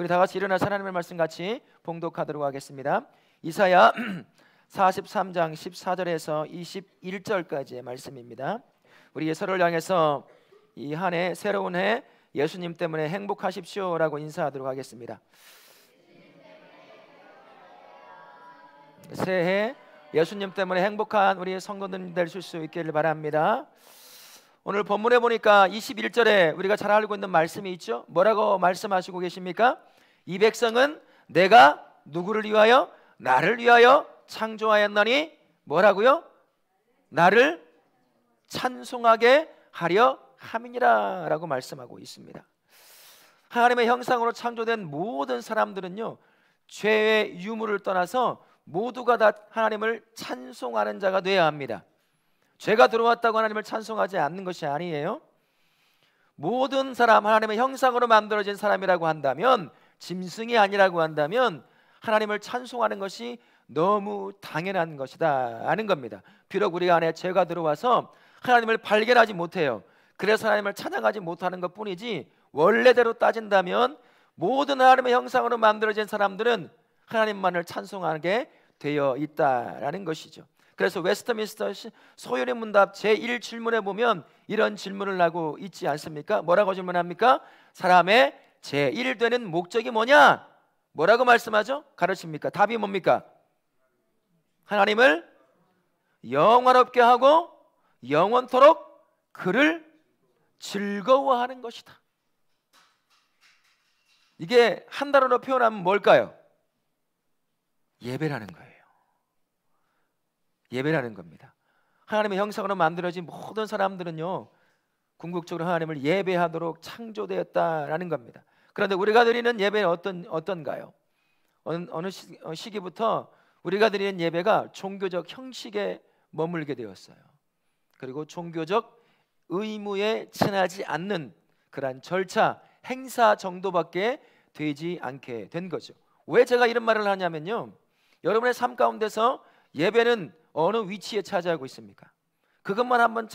우리 다 같이 일어나서 하나님의 말씀 같이 봉독하도록 하겠습니다. 이사야 43장 14절에서 21절까지의 말씀입니다. 우리 서로를 향해서 이 한 해 새로운 해 예수님 때문에 행복하십시오라고 인사하도록 하겠습니다. 새해 예수님 때문에 행복한 우리 성도들 되실 수 있기를 바랍니다. 오늘 본문에 보니까 21절에 우리가 잘 알고 있는 말씀이 있죠. 뭐라고 말씀하시고 계십니까? 이 백성은 내가 누구를 위하여? 나를 위하여 창조하였나니 뭐라고요? 나를 찬송하게 하려 함이니라 라고 말씀하고 있습니다. 하나님의 형상으로 창조된 모든 사람들은요, 죄의 유무를 떠나서 모두가 다 하나님을 찬송하는 자가 되어야 합니다. 죄가 들어왔다고 하나님을 찬송하지 않는 것이 아니에요. 모든 사람, 하나님의 형상으로 만들어진 사람이라고 한다면, 짐승이 아니라고 한다면 하나님을 찬송하는 것이 너무 당연한 것이다 하는 겁니다. 비록 우리 안에 죄가 들어와서 하나님을 발견하지 못해요. 그래서 하나님을 찬양하지 못하는 것뿐이지, 원래대로 따진다면 모든 하나님의 형상으로 만들어진 사람들은 하나님만을 찬송하게 되어 있다라는 것이죠. 그래서 웨스트민스터 소요리 문답 제1질문에 보면 이런 질문을 하고 있지 않습니까? 뭐라고 질문합니까? 사람의 제1되는 목적이 뭐냐? 뭐라고 말씀하죠? 가르칩니까? 답이 뭡니까? 하나님을 영원롭게 하고 영원토록 그를 즐거워하는 것이다. 이게 한 단어로 표현하면 뭘까요? 예배라는 거예요. 예배라는 겁니다. 하나님의 형상으로 만들어진 모든 사람들은요, 궁극적으로 하나님을 예배하도록 창조되었다라는 겁니다. 그런데 우리가 드리는 예배는 어떤가요? 어느 시기부터 우리가 드리는 예배가 종교적 형식에 머물게 되었어요. 그리고 종교적 의무에 지나지 않는 그러한 절차, 행사 정도밖에 되지 않게 된 거죠. 왜 제가 이런 말을 하냐면요, 여러분의 삶 가운데서 예배는 어느 위치에 차지하고 있습니까? 그것만 한번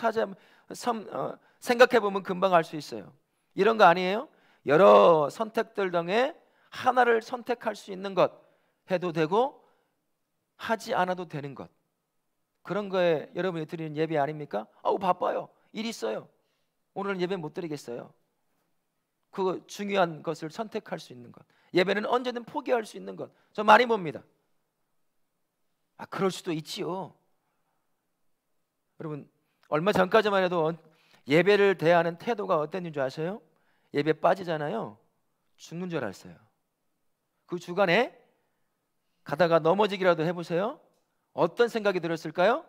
생각해 보면 금방 알 수 있어요. 이런 거 아니에요? 여러 선택들 중에 하나를 선택할 수 있는 것 해도 되고 하지 않아도 되는 것, 그런 거에 여러분이 드리는 예배 아닙니까? 아우 바빠요, 일 있어요, 오늘은 예배 못 드리겠어요. 그 중요한 것을 선택할 수 있는 것, 예배는 언제든 포기할 수 있는 것, 저 많이 봅니다. 그럴 수도 있지요. 여러분, 얼마 전까지만 해도 예배를 대하는 태도가 어땠는 줄 아세요? 예배 빠지잖아요, 죽는 줄 알았어요. 그 주간에 가다가 넘어지기라도 해보세요. 어떤 생각이 들었을까요?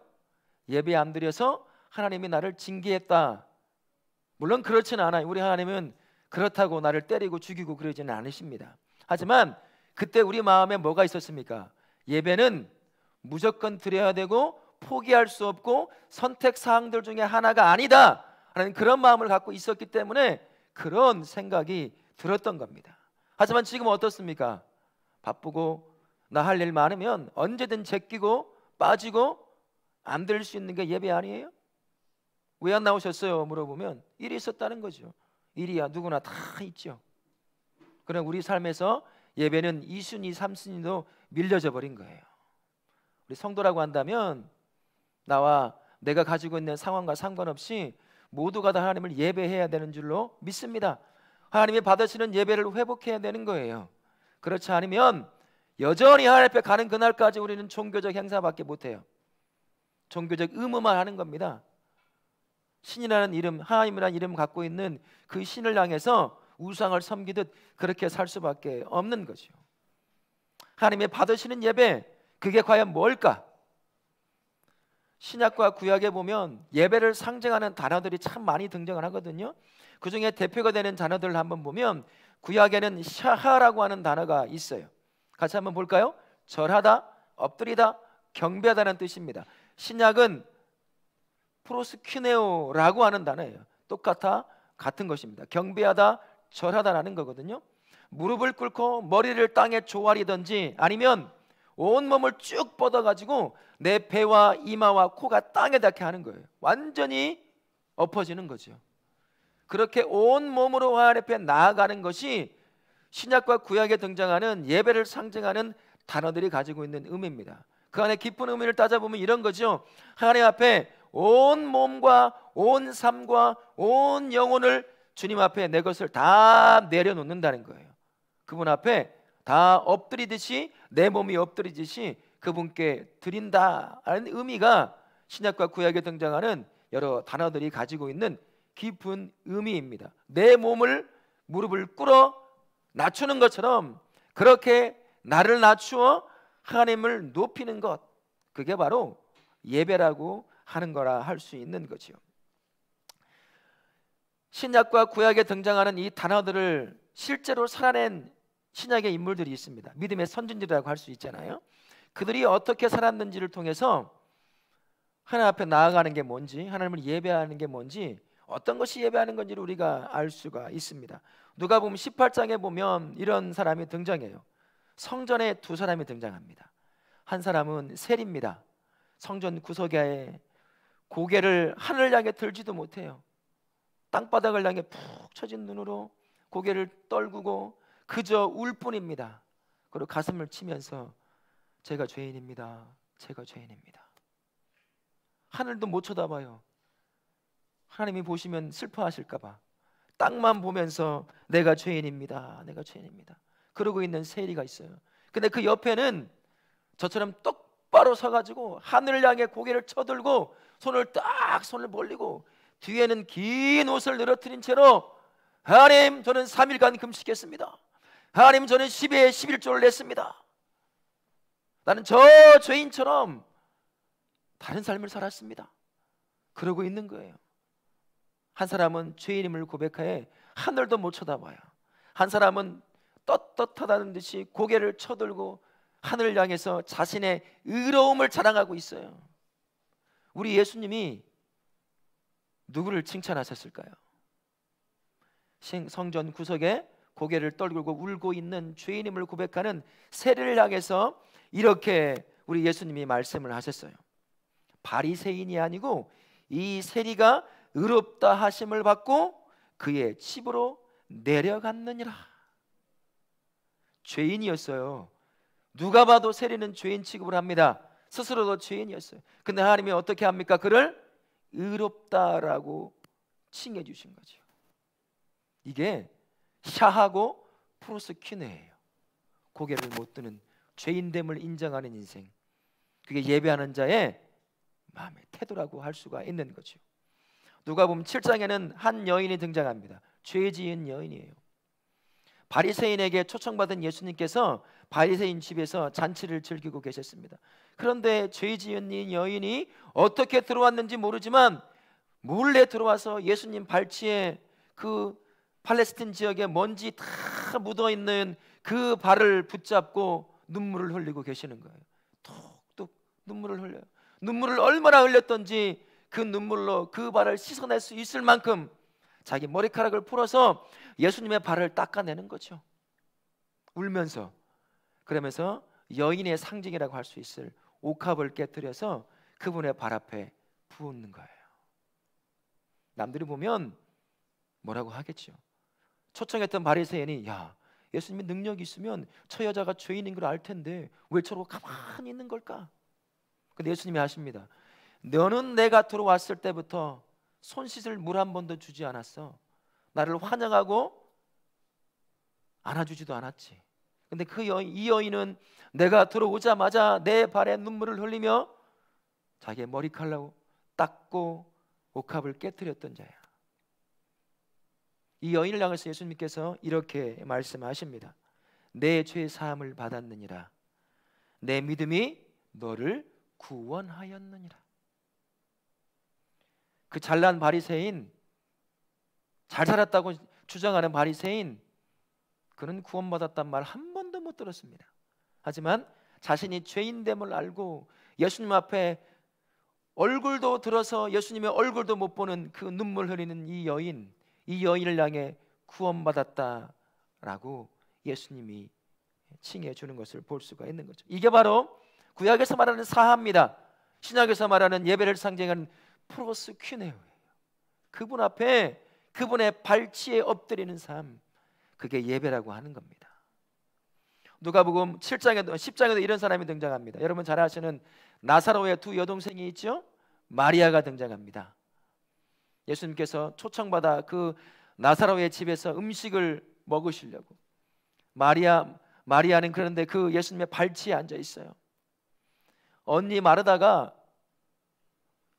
예배 안 드려서 하나님이 나를 징계했다. 물론 그렇지는 않아요. 우리 하나님은 그렇다고 나를 때리고 죽이고 그러지는 않으십니다. 하지만 그때 우리 마음에 뭐가 있었습니까? 예배는 무조건 드려야 되고 포기할 수 없고 선택사항들 중에 하나가 아니다 하는 그런 마음을 갖고 있었기 때문에 그런 생각이 들었던 겁니다. 하지만 지금 어떻습니까? 바쁘고 나 할 일 많으면 언제든 제끼고 빠지고 안 될 수 있는 게 예배 아니에요? 왜 안 나오셨어요? 물어보면 일이 있었다는 거죠. 일이야 누구나 다 있죠. 그럼 우리 삶에서 예배는 2순위 3순위도 밀려져 버린 거예요. 우리 성도라고 한다면 나와 내가 가지고 있는 상황과 상관없이 모두가 다 하나님을 예배해야 되는 줄로 믿습니다. 하나님이 받으시는 예배를 회복해야 되는 거예요. 그렇지 않으면 여전히 하나님 앞에 가는 그날까지 우리는 종교적 행사밖에 못해요. 종교적 의무만 하는 겁니다. 신이라는 이름, 하나님이라는 이름 갖고 있는 그 신을 향해서 우상을 섬기듯 그렇게 살 수밖에 없는 거죠. 하나님이 받으시는 예배, 그게 과연 뭘까? 신약과 구약에 보면 예배를 상징하는 단어들이 참 많이 등장을 하거든요. 그 중에 대표가 되는 단어들을 한번 보면 구약에는 샤하라고 하는 단어가 있어요. 같이 한번 볼까요? 절하다, 엎드리다, 경배하다는 뜻입니다. 신약은 프로스큐네오라고 하는 단어예요. 같은 것입니다. 경배하다, 절하다라는 거거든요. 무릎을 꿇고 머리를 땅에 조아리든지 아니면 온몸을 쭉 뻗어가지고 내 배와 이마와 코가 땅에 닿게 하는 거예요. 완전히 엎어지는 거죠. 그렇게 온몸으로 하나님 앞에 나아가는 것이 신약과 구약에 등장하는 예배를 상징하는 단어들이 가지고 있는 의미입니다. 그 안에 깊은 의미를 따져보면 이런 거죠. 하나님 앞에 온 몸과 온 삶과 온 영혼을 주님 앞에 내 것을 다 내려놓는다는 거예요. 그분 앞에 다 엎드리듯이, 내 몸이 엎드리듯이 그분께 드린다라는 의미가 신약과 구약에 등장하는 여러 단어들이 가지고 있는 깊은 의미입니다. 내 몸을, 무릎을 꿇어 낮추는 것처럼 그렇게 나를 낮추어 하나님을 높이는 것, 그게 바로 예배라고 하는 거라 할 수 있는 거죠. 신약과 구약에 등장하는 이 단어들을 실제로 살아낸 신약의 인물들이 있습니다. 믿음의 선진들이라고 할 수 있잖아요. 그들이 어떻게 살았는지를 통해서 하나님 앞에 나아가는 게 뭔지, 하나님을 예배하는 게 뭔지, 어떤 것이 예배하는 건지를 우리가 알 수가 있습니다. 누가복음 18장에 보면 이런 사람이 등장해요. 성전에 두 사람이 등장합니다. 한 사람은 셀입니다. 성전 구석에 고개를 하늘 향해 들지도 못해요. 땅바닥을 향해 푹 처진 눈으로 고개를 떨구고 그저 울 뿐입니다. 그리고 가슴을 치면서 제가 죄인입니다. 제가 죄인입니다. 하늘도 못 쳐다봐요. 하나님이 보시면 슬퍼하실까 봐 땅만 보면서 내가 죄인입니다. 내가 죄인입니다. 그러고 있는 세리가 있어요. 근데 그 옆에는 저처럼 똑바로 서가지고 하늘을 향해 고개를 쳐들고 손을 벌리고 뒤에는 긴 옷을 늘어뜨린 채로 하나님, 저는 3일간 금식했습니다. 하나님, 저는 10에 11조를 냈습니다. 나는 저 죄인처럼 다른 삶을 살았습니다. 그러고 있는 거예요. 한 사람은 죄인임을 고백하에 하늘도 못 쳐다봐요. 한 사람은 떳떳하다는 듯이 고개를 쳐들고 하늘을 향해서 자신의 의로움을 자랑하고 있어요. 우리 예수님이 누구를 칭찬하셨을까요? 성전 구석에 고개를 떨구고 울고 있는 죄인임을 고백하는 세리를 향해서 이렇게 우리 예수님이 말씀을 하셨어요. 바리새인이 아니고 이 세리가 의롭다 하심을 받고 그의 집으로 내려갔느니라. 죄인이었어요. 누가 봐도 세리는 죄인 취급을 합니다. 스스로도 죄인이었어요. 근데 하나님이 어떻게 합니까? 그를 의롭다라고 칭해 주신 거죠. 이게 샤하고 프로스퀴네예요. 고개를 못 드는 죄인됨을 인정하는 인생, 그게 예배하는 자의 마음의 태도라고 할 수가 있는 거죠. 누가복음 7장에는 한 여인이 등장합니다. 죄 지은 여인이에요. 바리새인에게 초청받은 예수님께서 바리새인 집에서 잔치를 즐기고 계셨습니다. 그런데 죄 지은 이 여인이 어떻게 들어왔는지 모르지만 몰래 들어와서 예수님 발치에 그 팔레스틴 지역에 먼지 다 묻어있는 그 발을 붙잡고 눈물을 흘리고 계시는 거예요. 툭툭 눈물을 흘려요. 눈물을 얼마나 흘렸던지 그 눈물로 그 발을 씻어낼 수 있을 만큼 자기 머리카락을 풀어서 예수님의 발을 닦아내는 거죠. 울면서. 그러면서 여인의 상징이라고 할 수 있을 옥합을 깨뜨려서 그분의 발 앞에 부었는 거예요. 남들이 보면 뭐라고 하겠죠. 초청했던 바리새인이, 야, 예수님이 능력이 있으면 저 여자가 죄인인 걸 알 텐데 왜 저러고 가만히 있는 걸까? 근데 예수님이 하십니다. 너는 내가 들어왔을 때부터 손 씻을 물 한 번도 주지 않았어. 나를 환영하고 안아주지도 않았지. 근데 이 여인은 내가 들어오자마자 내 발에 눈물을 흘리며 자기의 머리칼로 닦고 옥합을 깨뜨렸던 자야. 이 여인을 향해서 예수님께서 이렇게 말씀하십니다. 내 죄 사함을 받았느니라. 내 믿음이 너를 구원하였느니라. 그 잘난 바리새인, 잘 살았다고 주장하는 바리새인, 그는 구원받았단 말 한 번도 못 들었습니다. 하지만 자신이 죄인됨을 알고 예수님 앞에 얼굴도 들어서 예수님의 얼굴도 못 보는 그 눈물 흐리는 이 여인을 향해 구원받았다라고 예수님이 칭해 주는 것을 볼 수가 있는 거죠. 이게 바로 구약에서 말하는 사하입니다. 신약에서 말하는 예배를 상징하는 프로스퀴네오예요. 그분 앞에 그분의 발치에 엎드리는 삶, 그게 예배라고 하는 겁니다. 누가복음 7장에도 10장에도 이런 사람이 등장합니다. 여러분 잘 아시는 나사로의 두 여동생이 있죠? 마리아가 등장합니다. 예수님께서 초청받아 그 나사로의 집에서 음식을 먹으시려고 마리아는 그런데 그 예수님의 발치에 앉아 있어요. 언니 마르다가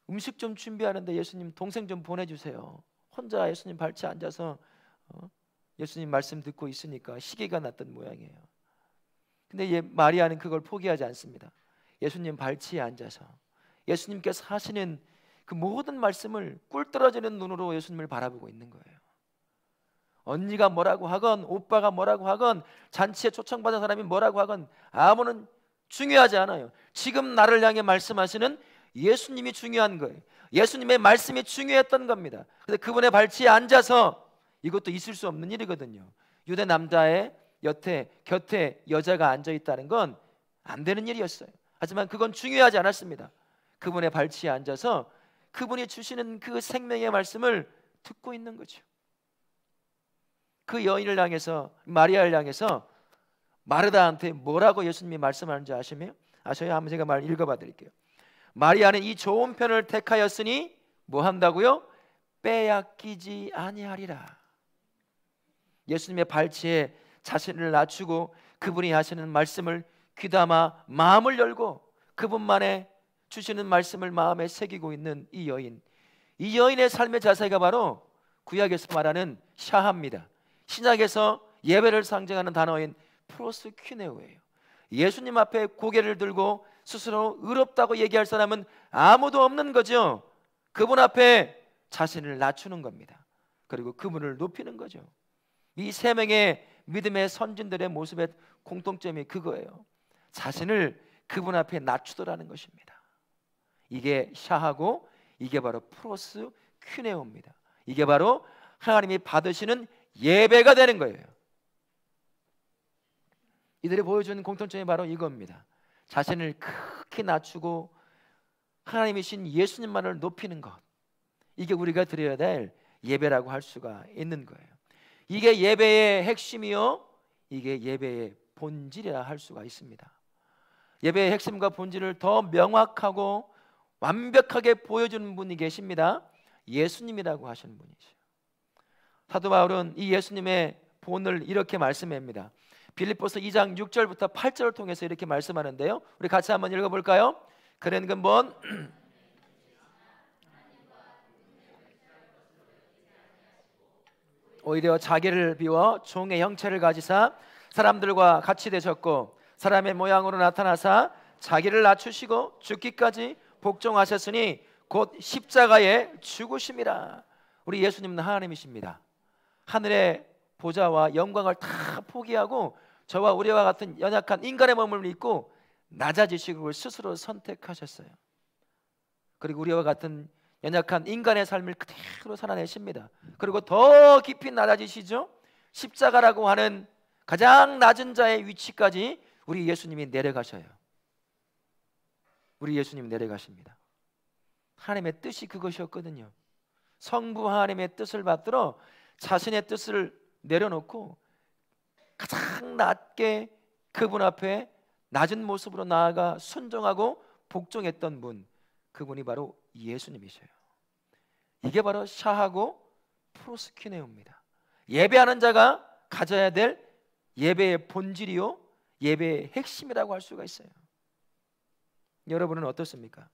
음식 좀 준비하는데 예수님 동생 좀 보내주세요. 혼자 예수님 발치에 앉아서 예수님 말씀 듣고 있으니까 시기가 났던 모양이에요. 근데 마리아는 그걸 포기하지 않습니다. 예수님 발치에 앉아서 예수님께서 하시는 그 모든 말씀을 꿀 떨어지는 눈으로 예수님을 바라보고 있는 거예요. 언니가 뭐라고 하건 오빠가 뭐라고 하건 잔치에 초청받은 사람이 뭐라고 하건 아무는 중요하지 않아요. 지금 나를 향해 말씀하시는 예수님이 중요한 거예요. 예수님의 말씀이 중요했던 겁니다. 근데 그분의 발치에 앉아서, 이것도 있을 수 없는 일이거든요. 유대 남자의 곁에 여자가 앉아 있다는 건 안 되는 일이었어요. 하지만 그건 중요하지 않았습니다. 그분의 발치에 앉아서 그분이 주시는 그 생명의 말씀을 듣고 있는 거죠. 그 여인을 향해서, 마리아를 향해서 마르다한테 뭐라고 예수님이 말씀하는지 아시요? 한번 제가 말 읽어봐 드릴게요. 마리아는 이 좋은 편을 택하였으니 뭐 한다고요? 빼앗기지 아니하리라. 예수님의 발치에 자신을 낮추고 그분이 하시는 말씀을 귀담아 마음을 열고 그분만의 주시는 말씀을 마음에 새기고 있는 이 여인의 삶의 자세가 바로 구약에서 말하는 샤하입니다. 신약에서 예배를 상징하는 단어인 프로스큐네오예요. 예수님 앞에 고개를 들고 스스로 의롭다고 얘기할 사람은 아무도 없는 거죠. 그분 앞에 자신을 낮추는 겁니다. 그리고 그분을 높이는 거죠. 이 세 명의 믿음의 선진들의 모습의 공통점이 그거예요. 자신을 그분 앞에 낮추더라는 것입니다. 이게 샤하고 이게 바로 프로스큐네오입니다. 이게 바로 하나님이 받으시는 예배가 되는 거예요. 이들이 보여주는 공통점이 바로 이겁니다. 자신을 크게 낮추고 하나님이신 예수님만을 높이는 것, 이게 우리가 드려야 될 예배라고 할 수가 있는 거예요. 이게 예배의 핵심이요, 이게 예배의 본질이라 할 수가 있습니다. 예배의 핵심과 본질을 더 명확하고 완벽하게 보여주는 분이 계십니다. 예수님이라고 하시는 분이죠. 사도 바울은 이 예수님의 본을 이렇게 말씀합니다. 빌립보서 2장 6절부터 8절을 통해서 이렇게 말씀하는데요, 우리 같이 한번 읽어볼까요? 그는 근본 오히려 자기를 비워 종의 형체를 가지사 사람들과 같이 되셨고 사람의 모양으로 나타나사 자기를 낮추시고 죽기까지 복종하셨으니 곧 십자가에 죽으심이라. 우리 예수님은 하나님이십니다. 하늘의 보좌와 영광을 다 포기하고 저와 우리와 같은 연약한 인간의 몸을 입고 낮아지시고 스스로 선택하셨어요. 그리고 우리와 같은 연약한 인간의 삶을 그대로 살아내십니다. 그리고 더 깊이 낮아지시죠. 십자가라고 하는 가장 낮은 자의 위치까지 우리 예수님이 내려가셔요. 우리 예수님이 내려가십니다. 하나님의 뜻이 그것이었거든요. 성부 하나님의 뜻을 받들어 자신의 뜻을 내려놓고 가장 낮게 그분 앞에 낮은 모습으로 나아가 순종하고 복종했던 분, 그분이 바로 예수님이셔요. 이게 바로 샤하고 프로스키네오입니다. 예배하는 자가 가져야 될 예배의 본질이요, 예배의 핵심이라고 할 수가 있어요. 여러분은 어떻습니까?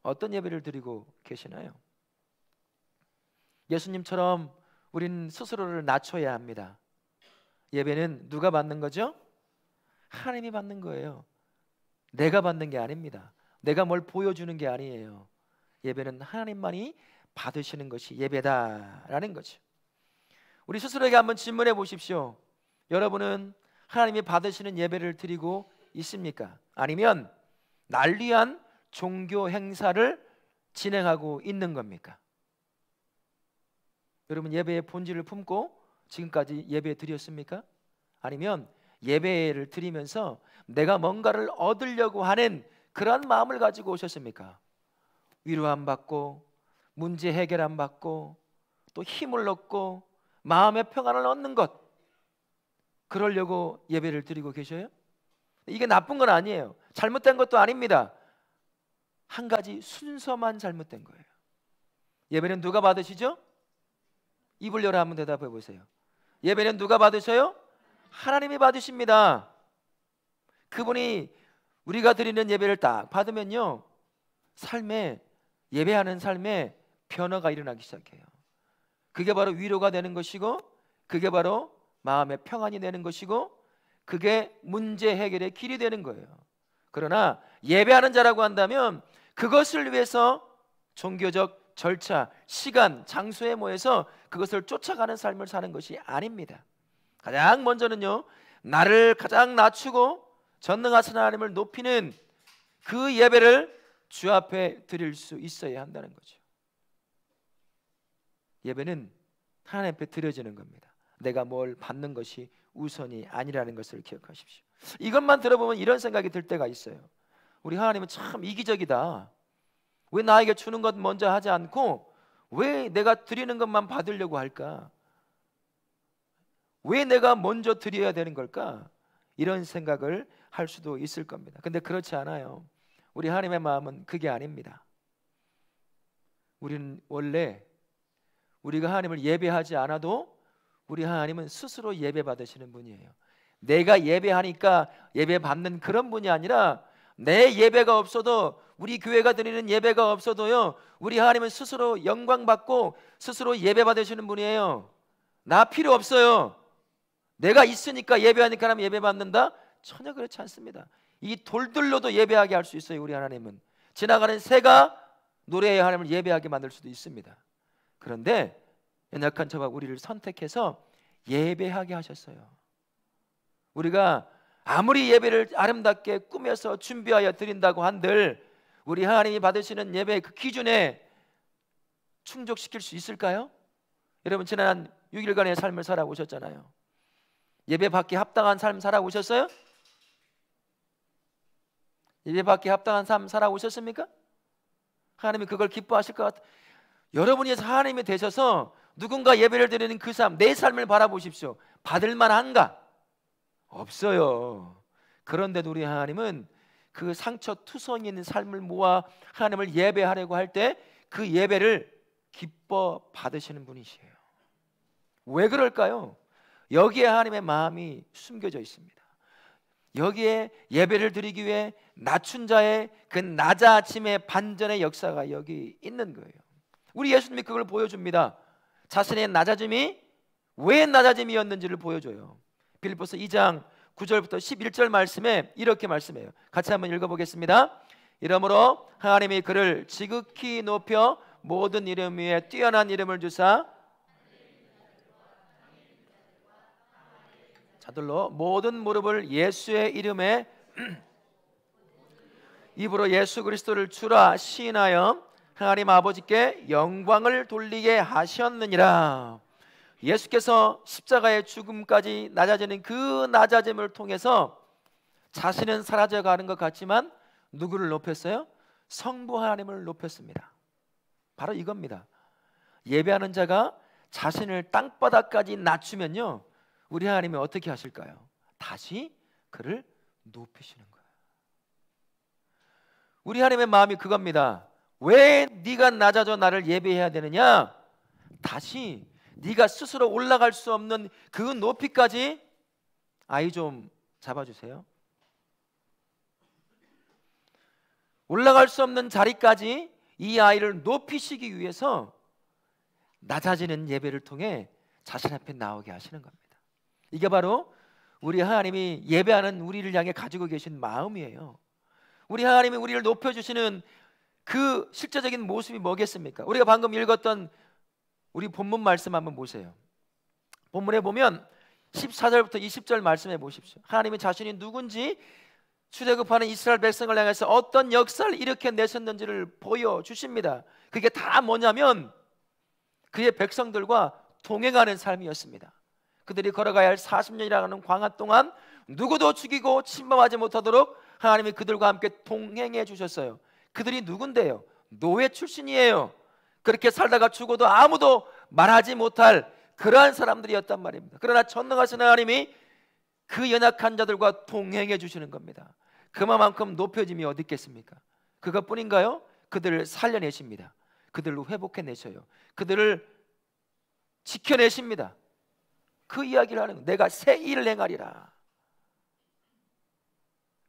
어떤 예배를 드리고 계시나요? 예수님처럼 우리는 스스로를 낮춰야 합니다. 예배는 누가 받는 거죠? 하나님이 받는 거예요. 내가 받는 게 아닙니다. 내가 뭘 보여주는 게 아니에요. 예배는 하나님만이 받으시는 것이 예배다라는 거죠. 우리 스스로에게 한번 질문해 보십시오. 여러분은 하나님이 받으시는 예배를 드리고 있습니까? 아니면 날 위한 종교 행사를 진행하고 있는 겁니까? 여러분 예배의 본질을 품고 지금까지 예배 드렸습니까? 아니면 예배를 드리면서 내가 뭔가를 얻으려고 하는 그런 마음을 가지고 오셨습니까? 위로 안 받고 문제 해결 안 받고 또 힘을 얻고 마음의 평안을 얻는 것, 그러려고 예배를 드리고 계셔요? 이게 나쁜 건 아니에요. 잘못된 것도 아닙니다. 한 가지 순서만 잘못된 거예요. 예배는 누가 받으시죠? 입을 열어 한번 대답해 보세요. 예배는 누가 받으셔요? 하나님이 받으십니다. 그분이 우리가 드리는 예배를 딱 받으면요, 삶에, 예배하는 삶에 변화가 일어나기 시작해요. 그게 바로 위로가 되는 것이고, 그게 바로 마음의 평안이 되는 것이고, 그게 문제 해결의 길이 되는 거예요. 그러나 예배하는 자라고 한다면 그것을 위해서 종교적 절차, 시간, 장소에 모여서 그것을 쫓아가는 삶을 사는 것이 아닙니다. 가장 먼저는요, 나를 가장 낮추고 전능하신 하나님을 높이는 그 예배를 주 앞에 드릴 수 있어야 한다는 거죠. 예배는 하나님 앞에 드려지는 겁니다. 내가 뭘 받는 것이 우선이 아니라는 것을 기억하십시오. 이것만 들어보면 이런 생각이 들 때가 있어요. 우리 하나님은 참 이기적이다. 왜 나에게 주는 것 먼저 하지 않고 왜 내가 드리는 것만 받으려고 할까? 왜 내가 먼저 드려야 되는 걸까? 이런 생각을 할 수도 있을 겁니다. 근데 그렇지 않아요. 우리 하나님의 마음은 그게 아닙니다. 우리는 원래 우리가 하나님을 예배하지 않아도 우리 하나님은 스스로 예배 받으시는 분이에요. 내가 예배하니까 예배 받는 그런 분이 아니라 내 예배가 없어도, 우리 교회가 드리는 예배가 없어도요, 우리 하나님은 스스로 영광 받고 스스로 예배 받으시는 분이에요. 나 필요 없어요. 내가 있으니까 예배하니까 하나님 예배 받는다? 전혀 그렇지 않습니다. 이 돌들로도 예배하게 할 수 있어요. 우리 하나님은 지나가는 새가 노래의 하나님을 예배하게 만들 수도 있습니다. 그런데 연약한 저와 우리를 선택해서 예배하게 하셨어요. 우리가 아무리 예배를 아름답게 꾸며서 준비하여 드린다고 한들 우리 하나님이 받으시는 예배의 그 기준에 충족시킬 수 있을까요? 여러분, 지난 6일간의 삶을 살아오셨잖아요. 예배 받기 합당한 삶 살아오셨어요? 예배 받기 합당한 삶 살아오셨습니까? 하나님이 그걸 기뻐하실 것 같아요. 여러분이 하나님이 되셔서 누군가 예배를 드리는 그 삶, 내 삶을 바라보십시오. 받을 만한가? 없어요. 그런데도 우리 하나님은 그 상처투성이 있는 삶을 모아 하나님을 예배하려고 할 때 그 예배를 기뻐 받으시는 분이시에요. 왜 그럴까요? 여기에 하나님의 마음이 숨겨져 있습니다. 여기에 예배를 드리기 위해 낮춘 자의 그 낮아짐의 반전의 역사가 여기 있는 거예요. 우리 예수님이 그걸 보여줍니다. 자신의 낮아짐이 왜 낮아짐이었는지를 보여줘요. 빌립보서 2장 9절부터 11절 말씀에 이렇게 말씀해요. 같이 한번 읽어보겠습니다. 이러므로 하나님이 그를 지극히 높여 모든 이름 위에 뛰어난 이름을 주사, 자들로 모든 무릎을 예수의 이름에 입으로 예수 그리스도를 주라 시인하여 하나님 아버지께 영광을 돌리게 하셨느니라. 예수께서 십자가의 죽음까지 낮아지는 그 낮아짐을 통해서 자신은 사라져가는 것 같지만 누구를 높였어요? 성부 하나님을 높였습니다. 바로 이겁니다. 예배하는 자가 자신을 땅바닥까지 낮추면요, 우리 하나님이 어떻게 하실까요? 다시 그를 높이시는 거예요. 우리 하나님의 마음이 그겁니다. 왜 네가 낮아져 나를 예배해야 되느냐? 다시 네가 스스로 올라갈 수 없는 그 높이까지, 아이 좀 잡아주세요. 올라갈 수 없는 자리까지 이 아이를 높이시기 위해서 낮아지는 예배를 통해 자신 앞에 나오게 하시는 겁니다. 이게 바로 우리 하나님이 예배하는 우리를 향해 가지고 계신 마음이에요. 우리 하나님이 우리를 높여주시는 그 실제적인 모습이 뭐겠습니까? 우리가 방금 읽었던 우리 본문 말씀 한번 보세요. 본문에 보면 14절부터 20절 말씀해 보십시오. 하나님이 자신이 누군지, 출애굽하는 이스라엘 백성을 향해서 어떤 역사를 일으켜내셨는지를 보여주십니다. 그게 다 뭐냐면 그의 백성들과 동행하는 삶이었습니다. 그들이 걸어가야 할 40년이라는 광야 동안 누구도 죽이고 침범하지 못하도록 하나님이 그들과 함께 동행해 주셨어요. 그들이 누군데요? 노예 출신이에요. 그렇게 살다가 죽어도 아무도 말하지 못할 그러한 사람들이었단 말입니다. 그러나 전능하신 하나님이 그 연약한 자들과 동행해 주시는 겁니다. 그만큼 높여짐이 어디 있겠습니까? 그것뿐인가요? 그들을 살려내십니다. 그들을 회복해내셔요. 그들을 지켜내십니다. 그 이야기를 하는 거예요. 내가 새 일을 행하리라.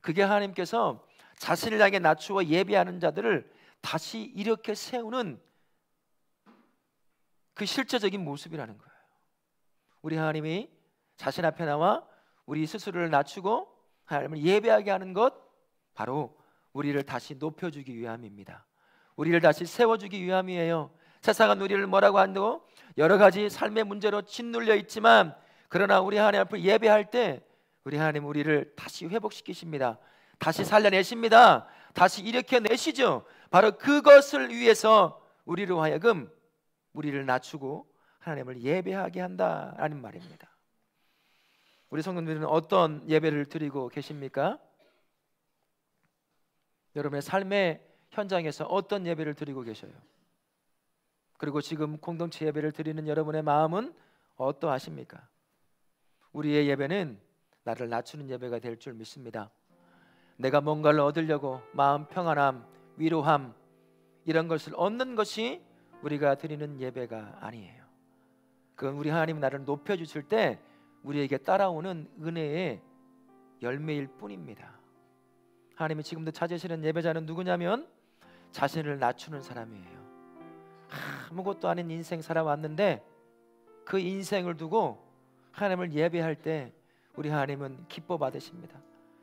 그게 하나님께서 자신을 향해 낮추어 예배하는 자들을 다시 이렇게 세우는 그 실제적인 모습이라는 거예요. 우리 하나님이 자신 앞에 나와 우리 스스로를 낮추고 하나님을 예배하게 하는 것, 바로 우리를 다시 높여주기 위함입니다. 우리를 다시 세워주기 위함이에요. 세상은 우리를 뭐라고 한다고? 여러 가지 삶의 문제로 짓눌려 있지만, 그러나 우리 하나님 앞을 예배할 때 우리 하나님 우리를 다시 회복시키십니다. 다시 살려내십니다. 다시 일으켜내시죠. 바로 그것을 위해서 우리로 하여금 우리를 낮추고 하나님을 예배하게 한다라는 말입니다. 우리 성도님들은 어떤 예배를 드리고 계십니까? 여러분의 삶의 현장에서 어떤 예배를 드리고 계셔요? 그리고 지금 공동체 예배를 드리는 여러분의 마음은 어떠하십니까? 우리의 예배는 나를 낮추는 예배가 될 줄 믿습니다. 내가 뭔가를 얻으려고 마음 평안함, 위로함, 이런 것을 얻는 것이 우리가 드리는 예배가 아니에요. 그건 우리 하나님 나를 높여주실 때 우리에게 따라오는 은혜의 열매일 뿐입니다. 하나님이 지금도 찾으시는 예배자는 누구냐면 자신을 낮추는 사람이에요. 아무것도 아닌 인생 살아왔는데 그 인생을 두고 하나님을 예배할 때 우리 하나님은 기뻐 받으십니다.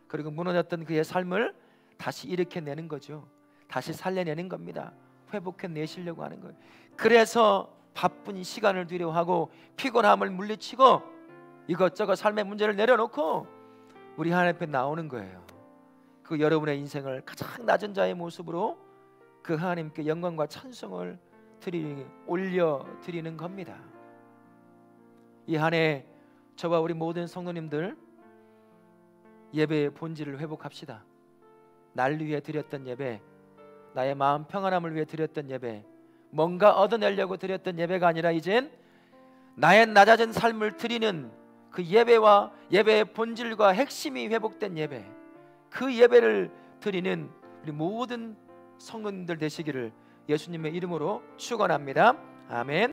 그리고 무너졌던 그의 삶을 다시 일으켜내는 거죠. 다시 살려내는 겁니다. 회복해내시려고 하는 거예요. 그래서 바쁜 시간을 뒤로하고 피곤함을 물리치고 이것저것 삶의 문제를 내려놓고 우리 하나님 앞에 나오는 거예요. 그 여러분의 인생을 가장 낮은 자의 모습으로 그 하나님께 영광과 찬송을 올려드리는 겁니다. 이 한 해 저와 우리 모든 성도님들 예배의 본질을 회복합시다. 날 위해 드렸던 예배, 나의 마음 평안함을 위해 드렸던 예배, 뭔가 얻어내려고 드렸던 예배가 아니라 이젠 나의 낮아진 삶을 드리는 그 예배와 예배의 본질과 핵심이 회복된 예배, 그 예배를 드리는 우리 모든 성도님들 되시기를 예수님의 이름으로 축원합니다. 아멘.